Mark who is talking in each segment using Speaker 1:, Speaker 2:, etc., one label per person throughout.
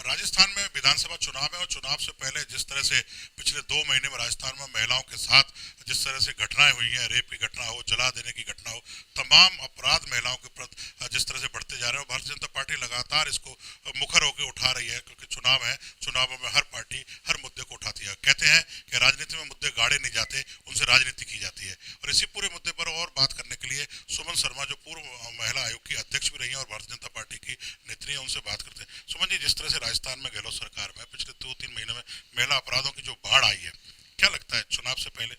Speaker 1: राजस्थान में विधानसभा चुनाव है और चुनाव से पहले जिस तरह से पिछले 2 महीने में राजस्थान में महिलाओं के साथ जिस तरह से घटनाएं हुई हैं, रेप की घटना हो, जला देने की घटना हो, तमाम अपराध महिलाओं के प्रति जिस तरह से बढ़ते जा रहे हैं, भारतीय जनता पार्टी लगातार इसको मुखर होकर उठा रही है क्योंकि चुनाव है, चुनावों में हर पार्टी हर मुद्दे को उठाती है। कहते हैं कि राजनीति में मुद्दे गाड़े नहीं जाते, उनसे राजनीति की जाती है। और इसी पूरे मुद्दे पर और बात करने के लिए सुमन शर्मा जो पूर्व महिला आयोग की अध्यक्ष भी रही हैं और भारतीय जनता पार्टी की नेत्री हैं, उनसे बात करते हैं। सुमन जी, जिस तरह से राजस्थान में गहलोत सरकार में पिछले 2-3 महीने में महिला अपराधों की जो बाढ़ आई है, क्या लगता है चुनाव से पहले?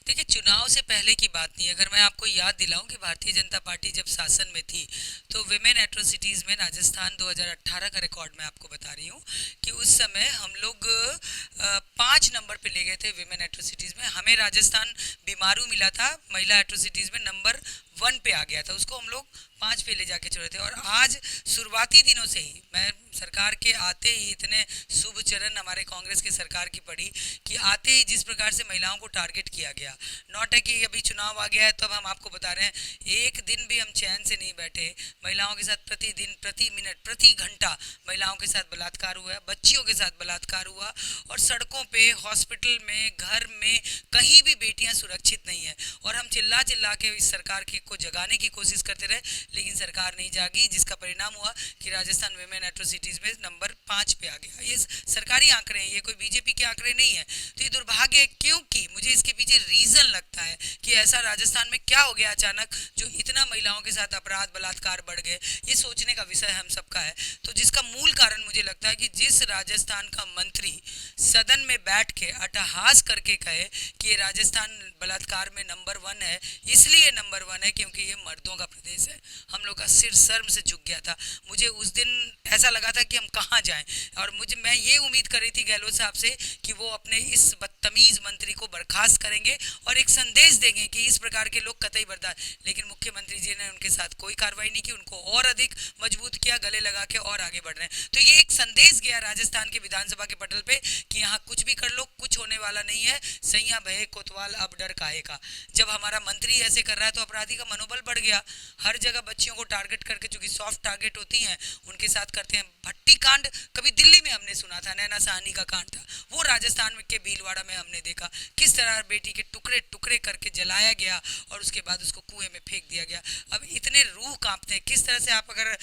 Speaker 2: देखिए, चुनाव से पहले की बात नहीं है। अगर मैं आपको याद दिलाऊं कि भारतीय जनता पार्टी जब शासन में थी तो विमेन एट्रोसिटीज़ में राजस्थान 2018 का रिकॉर्ड मैं आपको बता रही हूँ कि उस समय हम लोग 5 नंबर पे ले गए थे विमेन एट्रोसिटीज़ में। हमें राजस्थान बीमारू मिला था, महिला एट्रोसिटीज़ में नंबर 1 पे आ गया था, उसको हम लोग 5 पे ले जाके छोड़े थे। और आज शुरुआती दिनों से ही मैं सरकार के आते ही इतने शुभ चरण हमारे कांग्रेस की सरकार की पड़ी कि आते ही जिस प्रकार से महिलाओं को टारगेट किया गया, नॉट है कि अभी चुनाव आ गया है तो अब हम आपको बता रहे हैं, एक दिन भी हम चैन से नहीं बैठे। महिलाओं के साथ प्रतिदिन, प्रति मिनट, प्रति घंटा महिलाओं के साथ बलात्कार हुआ है, बच्चियों के साथ बलात्कार हुआ। और सड़कों पे, हॉस्पिटल में, घर में कहीं भी बेटियां सुरक्षित नहीं है। और हम चिल्ला चिल्ला के इस सरकार की को जगाने की कोशिश करते रहे, लेकिन सरकार नहीं जागी, जिसका परिणाम हुआ कि राजस्थान विमेन एट्रोसिटीज में नंबर 5 पे आ गया। ये सरकारी आंकड़े हैं, ये कोई बीजेपी के आंकड़े नहीं है। तो ये दुर्भाग्य है, क्योंकि मुझे इसके पीछे रीजन लगता है कि ऐसा राजस्थान में क्या हो गया अचानक जो इतना महिलाओं के साथ अपराध, बलात्कार बढ़ गए। ये सोचने का विषय हम सबका है। तो जिसका मूल कारण मुझे लगता है कि जिस राजस्थान का मंत्री सदन में बैठ के अट्टहास करके कहे कि ये राजस्थान बलात्कार में नंबर 1 है, इसलिए नंबर 1 है क्योंकि ये मर्दों का प्रदेश है। हम लोग का सिर शर्म से झुक गया था। मुझे उस दिन ऐसा लगा था कि हम कहाँ जाएं। और मैं ये उम्मीद कर रही थी गहलोत साहब से कि वो अपने इस बदतमीज मंत्री को बर्खास्त करेंगे और एक संदेश देंगे कि इस प्रकार के लोग कतई बर्दाश्त। लेकिन मुख्यमंत्री जी ने उनके साथ कोई कार्रवाई नहीं की, उनको और अधिक मजबूत किया, गले लगा के और आगे बढ़ रहे हैं। तो ये एक संदेश गया राजस्थान के विधानसभा के पटल पे कि यहाँ कुछ भी कर लो, कुछ होने वाला नहीं है। सैया भये कोतवाल, अब डर काहे का। जब हमारा मंत्री ऐसे कर रहा है तो अपराधी का मनोबल बढ़ गया। हर जगह बच्चियों को टारगेट करके, चूंकि सॉफ्ट टारगेट होती हैं, उनके साथ करते हैं। भट्टी कांड कभी दिल्ली में हमने सुना था, नैना साहनी का कांड था, वो राजस्थान के भीलवाड़ा में हमने देखा किस तरह बेटी के टुकड़े टुकड़े करके जलाया गया और उसके बाद उसको कुएं में फेंक दिया गया। अब इतने रूह कांपते हैं। किस तरह से आप अगर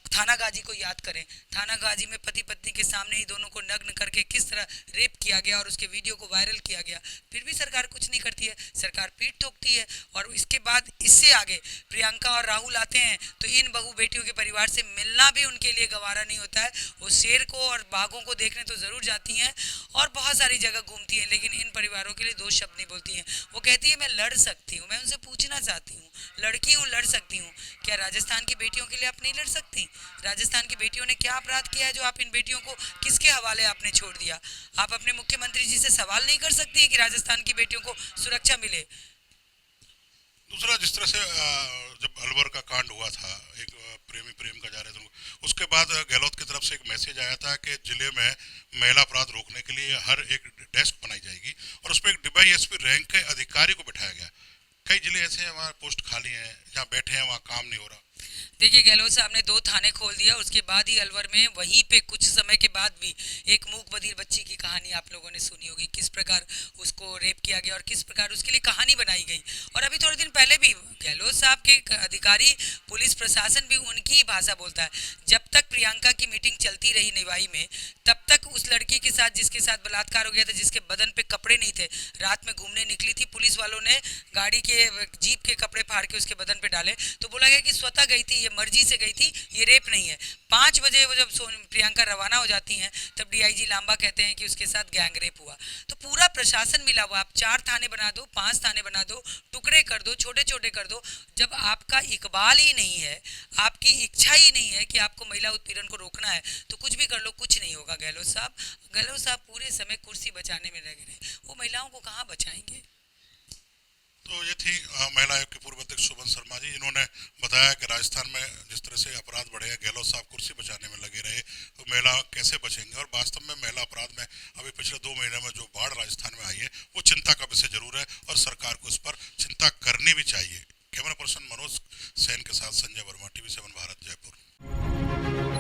Speaker 2: थाना गाजी को याद करें, थाना गाजी में पति पत्नी के सामने ही दोनों को नग्न करके किस तरह रेप किया गया और उसके वीडियो को वायरल किया गया, फिर भी सरकार कुछ नहीं करती है। सरकार पीठ ठोकती है। और इसके बाद इससे आगे प्रियंका और राहुल आते हैं तो इन बहू बेटियों के परिवार से मिलना भी उनके लिए गवारा नहीं होता है। वो शेर को और बाघों को देखने तो ज़रूर जाती हैं और बहुत सारी जगह घूमती हैं, लेकिन इन परिवारों के लिए 2 शब्द नहीं बोलती हैं। वो कहती है मैं लड़ सकती हूँ। मैं उनसे पूछना चाहती हूँ, लड़की हूँ, लड़ सकती हूँ, क्या राजस्थान की बेटियों के लिए आप नहीं लड़ सकती? राजस्थान की बेटियों ने क्या अपराध किया है जो आप इन बेटियों को किसके हवाले आपने छोड़ दिया? आप अपने मुख्यमंत्री जी से सवाल नहीं कर सकती हैं कि राजस्थान की बेटियों को सुरक्षा मिले?
Speaker 1: दूसरा, जिस तरह से जब अलवर का कांड हुआ था, एक प्रेमी प्रेम का जा रहे थे, उसके बाद गहलोत की तरफ से एक मैसेज आया था कि जिले में महिला अपराध रोकने के लिए हर एक डेस्क बनाई जाएगी और उसमें एक DYSP रैंक के अधिकारी को बिठाया गया। कई जिले ऐसे हैं वहाँ पोस्ट खाली हैं, जहाँ बैठे हैं वहाँ काम नहीं हो रहा।
Speaker 2: देखिए, गहलोत साहब ने 2 थाने खोल दिया, उसके बाद ही अलवर में वहीं पे कुछ समय के बाद भी एक मूक बधिर बच्ची की कहानी आप लोगों ने सुनी होगी, किस प्रकार उसको रेप किया गया और किस प्रकार उसके लिए कहानी बनाई गई। और अभी थोड़े दिन पहले भी गहलोत साहब के अधिकारी, पुलिस प्रशासन भी उनकी ही भाषा बोलता है। जब तक प्रियंका की मीटिंग चलती रही निवाई में, तब तक उस लड़की के साथ जिसके साथ बलात्कार हो गया था, जिसके बदन पे कपड़े नहीं थे, रात में घूमने निकली थी, पुलिस वालों ने गाड़ी के जीप के कपड़े फाड़ के उसके बदन पे डाले तो बोला गया कि स्वतः गई थी, ये मर्जी से गई थी, ये रेप नहीं है। 5 बजे वो जब प्रियंका रवाना हो जाती हैं तब DIG लांबा कहते हैं कि उसके साथ गैंग रेप हुआ। तो पूरा प्रशासन मिला हुआ, आप 4 थाने बना दो, 5 थाने बना दो, टुकड़े कर दो, छोटे छोटे कर दो। जब आपका इकबाल ही नहीं है, आपकी इच्छा ही नहीं है कि आपको महिला उत्पीड़न को रोकना है, तो कुछ भी कर लो, कुछ नहीं होगा। गहलोत साहब पूरे समय कुर्सी बचाने में लगे रहे, वो महिलाओं को कहाँ बचाएंगे?
Speaker 1: तो ये थी महिला आयोग के पूर्व अध्यक्ष सुमन शर्मा जी। इन्होंने बताया कि राजस्थान में जिस तरह से अपराध बढ़े हैं, गहलोत साहब कुर्सी बचाने में लगे रहे, तो महिला कैसे बचेंगे। और वास्तव में महिला अपराध में अभी पिछले 2 महीने में जो बाढ़ राजस्थान में आई है वो चिंता का विषय जरूर है और सरकार को इस पर चिंता करनी भी चाहिए। कैमरा पर्सन मनोज सेन के साथ संजय वर्मा, TV7 भारत, जयपुर।